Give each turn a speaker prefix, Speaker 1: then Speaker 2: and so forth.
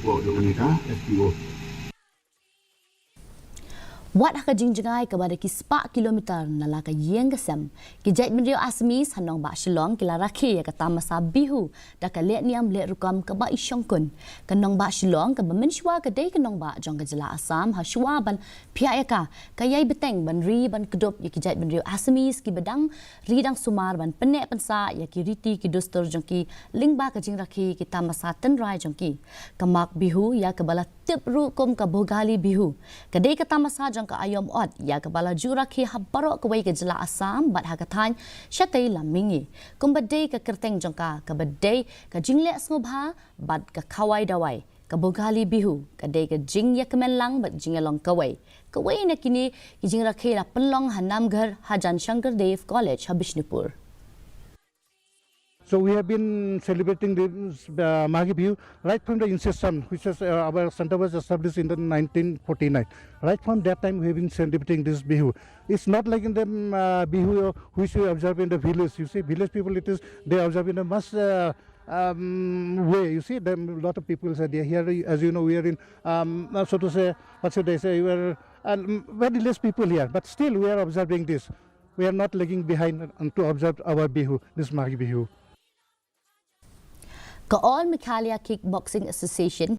Speaker 1: po dokanita SPO.
Speaker 2: Wat hakajingjingai kepada kispa kilometer nalaka yang kesem. Ki Jaitbynriew Assamese Nongbah Shillong kila Rakhe ke Tamasa Bihu dak liat niam liat rukam ke ba isyongkun. Ke Nongbah Shillong ke mensyua ke dei ke Nongbah jong ke jela Assam ha syua ban pihak ka kayai beteng ban ri ban kedop ya ki Jaitbynriew Assamese ki bedang ridang sumar ban penek pensa ya ki riti ki dostor jong ki lingba ke jing Rakhe ki Tamasa tenrai jong ki. Kemak Bihu ya ke bala tip rukum ke bogali Bihu. Ke dei ke Tamasa jong ke ayom ot ya kepala Rakhe habarok ke wei ke jela Assam bat hakatan syatai lamingi kumbadai ke kerteng jongka ke badai ke jinglek ngobha bat ke kawai dawai ke bogali Bihu ke dei ke jing ya kemenlang bat jingelong ke wei na kini ki jing Rakhe la penlong hanamgar Hajan Shankar Dev College Habishnipur.
Speaker 3: So we have been celebrating this Maghi Bihu right from the inception, which was our center was established in the 1949. Right from that time, we have been celebrating this Bihu. It's not like in the Bihu which we observe in the village. You see, village people, they observe in a much way. You see, there a lot of people are there. Here, as you know, we are in so to say, what should I say? We are very less people here, but still we are observing this. We are not lagging behind to observe our Bihu, this Maghi Bihu.
Speaker 2: Ka All Mikalia Kickboxing Association